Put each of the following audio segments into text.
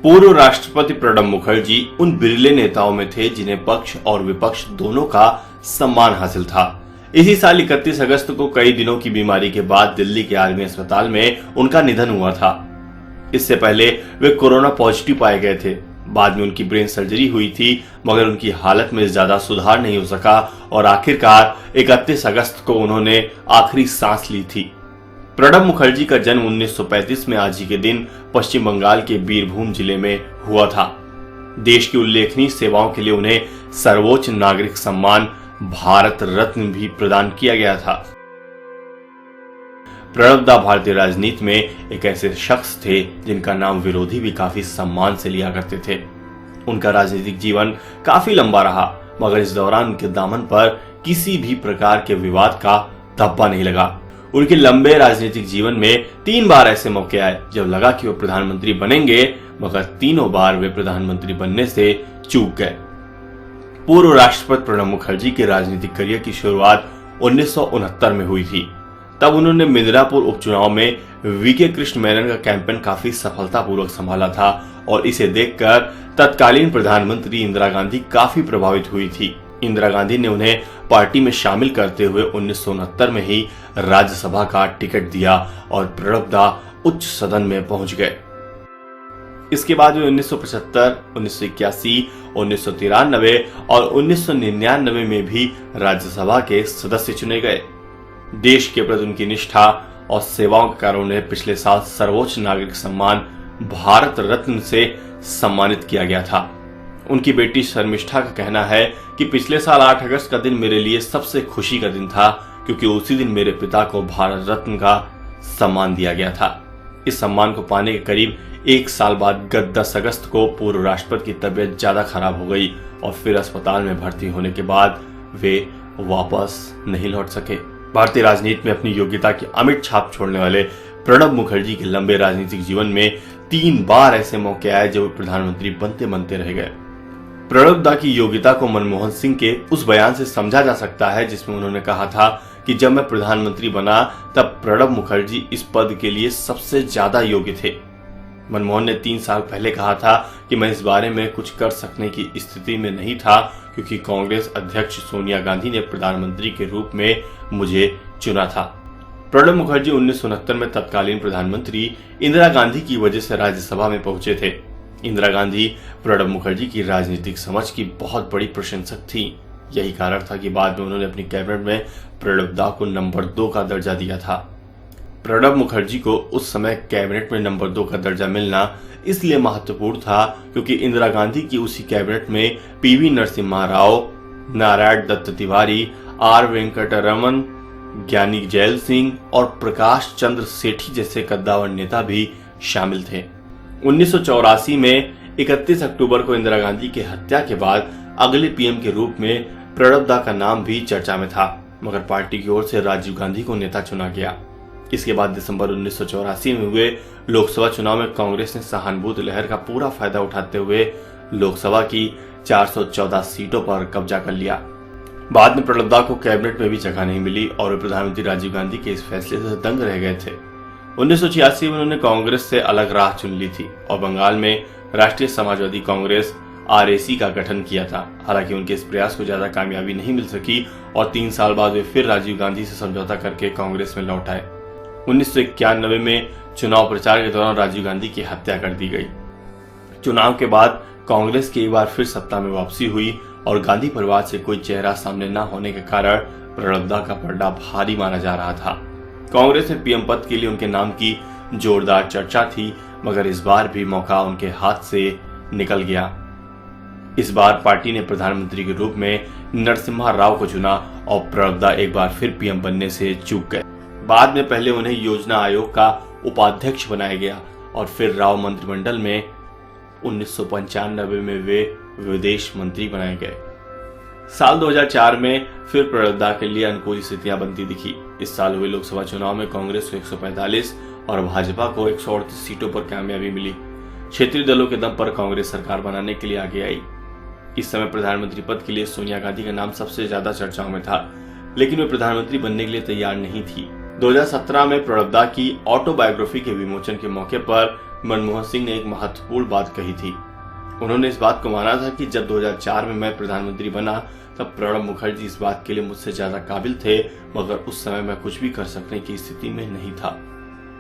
पूर्व राष्ट्रपति प्रणब मुखर्जी उन बिरले नेताओं में थे जिन्हें पक्ष और विपक्ष दोनों का सम्मान हासिल था। इसी साल 31 अगस्त को कई दिनों की बीमारी के बाद दिल्ली के आर्मी अस्पताल में उनका निधन हुआ था। इससे पहले वे कोरोना पॉजिटिव पाए गए थे। बाद में उनकी ब्रेन सर्जरी हुई थी, मगर उनकी हालत में ज्यादा सुधार नहीं हो सका और आखिरकार 31 अगस्त को उन्होंने आखिरी सांस ली थी। प्रणब मुखर्जी का जन्म 1935 में आज ही के दिन पश्चिम बंगाल के बीरभूम जिले में हुआ था। देश की उल्लेखनीय सेवाओं के लिए उन्हें सर्वोच्च नागरिक सम्मान भारत रत्न भी प्रदान किया गया था। प्रणब दा भारतीय राजनीति में एक ऐसे शख्स थे जिनका नाम विरोधी भी काफी सम्मान से लिया करते थे। उनका राजनीतिक जीवन काफी लंबा रहा, मगर इस दौरान उनके दामन पर किसी भी प्रकार के विवाद का धब्बा नहीं लगा। उनके लंबे राजनीतिक जीवन में 3 बार ऐसे मौके आए जब लगा कि वो प्रधानमंत्री बनेंगे, मगर तीनों बार वे प्रधानमंत्री बनने से चूक गए। पूर्व राष्ट्रपति प्रणब मुखर्जी के राजनीतिक करियर की शुरुआत 1969 में हुई थी। तब उन्होंने मिदनापुर उपचुनाव में वीके कृष्ण मेनन का कैंपेन काफी सफलतापूर्वक संभाला था और इसे देखकर तत्कालीन प्रधानमंत्री इंदिरा गांधी काफी प्रभावित हुई थी। इंदिरा गांधी ने उन्हें पार्टी में शामिल करते हुए 1969 में ही राज्यसभा का टिकट दिया और प्रणब दा उच्च सदन में पहुंच गए। इसके बाद वे 1975, 1981, 1993 और 1999 में भी राज्यसभा के सदस्य चुने गए। देश के प्रति उनकी निष्ठा और सेवाओं के कारण उन्हें पिछले साल सर्वोच्च नागरिक सम्मान भारत रत्न से सम्मानित किया गया था। उनकी बेटी शर्मिष्ठा का कहना है कि पिछले साल 8 अगस्त का दिन मेरे लिए सबसे खुशी का दिन था, क्योंकि उसी दिन मेरे पिता को भारत रत्न का सम्मान दिया गया था। इस सम्मान को पाने के करीब 1 साल बाद गत 10 अगस्त को पूर्व राष्ट्रपति की तबीयत ज्यादा खराब हो गई और फिर अस्पताल में भर्ती होने के बाद वे वापस नहीं लौट सके। भारतीय राजनीति में अपनी योग्यता की अमिट छाप छोड़ने वाले प्रणब मुखर्जी के लंबे राजनीतिक जीवन में 3 बार ऐसे मौके आए जब प्रधानमंत्री बनते बनते रह गए। प्रणब दा की योग्यता को मनमोहन सिंह के उस बयान से समझा जा सकता है जिसमें उन्होंने कहा था कि जब मैं प्रधानमंत्री बना तब प्रणब मुखर्जी इस पद के लिए सबसे ज्यादा योग्य थे। मनमोहन ने 3 साल पहले कहा था कि मैं इस बारे में कुछ कर सकने की स्थिति में नहीं था, क्योंकि कांग्रेस अध्यक्ष सोनिया गांधी ने प्रधानमंत्री के रूप में मुझे चुना था। प्रणब मुखर्जी 1969 में तत्कालीन प्रधानमंत्री इंदिरा गांधी की वजह से राज्यसभा में पहुंचे थे। इंदिरा गांधी प्रणब मुखर्जी की राजनीतिक समझ की बहुत बड़ी प्रशंसक थी। यही कारण था कि बाद में उन्होंने अपनी कैबिनेट में प्रणब दा को नंबर 2 का दर्जा दिया था। प्रणब मुखर्जी को उस समय कैबिनेट में नंबर 2 का दर्जा मिलना इसलिए महत्वपूर्ण था क्योंकि इंदिरा गांधी की उसी कैबिनेट में पीवी नरसिम्हा राव, नारायण दत्त तिवारी, आर वेंकटरमन, ज्ञानी जैल सिंह और प्रकाश चंद्र सेठी जैसे कद्दावर नेता भी शामिल थे। 1984 में 31 अक्टूबर को इंदिरा गांधी की हत्या के बाद अगले पीएम के रूप में प्रणब दा का नाम भी चर्चा में था, मगर पार्टी की ओर से राजीव गांधी को नेता चुना गया। इसके बाद दिसंबर 1984 में हुए लोकसभा चुनाव में कांग्रेस ने सहानुभूति लहर का पूरा फायदा उठाते हुए लोकसभा की 414 सीटों पर कब्जा कर लिया। बाद में प्रणब दा को कैबिनेट में भी जगह नहीं मिली और वे प्रधानमंत्री राजीव गांधी के इस फैसले से दंग रह गए थे। 1986 में उन्होंने कांग्रेस से अलग राह चुन ली थी और बंगाल में राष्ट्रीय समाजवादी कांग्रेस RAC का गठन किया था। हालांकि उनके इस प्रयास को ज्यादा कामयाबी नहीं मिल सकी और 3 साल बाद वे फिर राजीव गांधी से समझौता करके कांग्रेस में लौट आए। 1991 में चुनाव प्रचार के दौरान राजीव गांधी की हत्या कर दी गई। चुनाव के बाद कांग्रेस की एक बार फिर सत्ता में वापसी हुई और गांधी परिवार से कोई चेहरा सामने न होने के कारण प्रणब दा का पलड़ा भारी माना जा रहा था। कांग्रेस में पीएम पद के लिए उनके नाम की जोरदार चर्चा थी, मगर इस बार भी मौका उनके हाथ से निकल गया। इस बार पार्टी ने प्रधानमंत्री के रूप में नरसिम्हा राव को चुना और प्रणब दा एक बार फिर पीएम बनने से चूक गए। बाद में पहले उन्हें योजना आयोग का उपाध्यक्ष बनाया गया और फिर राव मंत्रिमंडल में 1995 में वे विदेश मंत्री बनाए गए। साल 2004 में फिर प्रणब दा के लिए अनुकूल स्थितियां बनती दिखी। इस साल हुए लोकसभा चुनाव में कांग्रेस को 145 और भाजपा को 138 सीटों पर कामयाबी मिली। क्षेत्रीय दलों के दम पर कांग्रेस सरकार बनाने के लिए आगे आई। इस समय प्रधानमंत्री पद के लिए सोनिया गांधी का नाम सबसे ज्यादा चर्चाओं में था, लेकिन वे प्रधानमंत्री बनने के लिए तैयार नहीं थी। 2017 में प्रणब दा की ऑटोबायोग्राफी के विमोचन के मौके पर मनमोहन सिंह ने एक महत्वपूर्ण बात कही थी। उन्होंने इस बात को माना था कि जब 2004 में मैं प्रधानमंत्री बना तब प्रणब मुखर्जी इस बात के लिए मुझसे ज्यादा काबिल थे, मगर उस समय मैं कुछ भी कर सकने की स्थिति में नहीं था।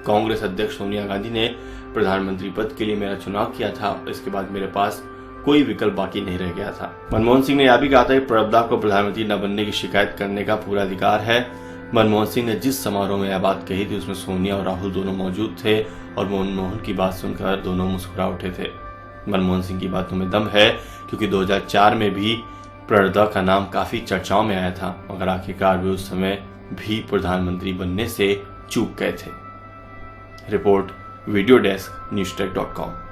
कांग्रेस अध्यक्ष सोनिया गांधी ने प्रधानमंत्री पद के लिए मेरा चुनाव किया था। इसके बाद मेरे पास कोई विकल्प बाकी नहीं रह गया था। मनमोहन सिंह ने यह भी कहा था कि प्रणब दा को प्रधानमंत्री न बनने की शिकायत करने का पूरा अधिकार है। मनमोहन सिंह ने जिस समारोह में यह बात कही थी उसमें सोनिया और राहुल दोनों मौजूद थे और मनमोहन की बात सुनकर दोनों मुस्कुरा उठे थे। मनमोहन सिंह की बातों में दम है, क्योंकि 2004 में भी प्रणब दा का नाम काफी चर्चाओं में आया था, मगर आखिरकार वे उस समय भी प्रधानमंत्री बनने से चूक गए थे। Report video desk न्यूज़टेक.com।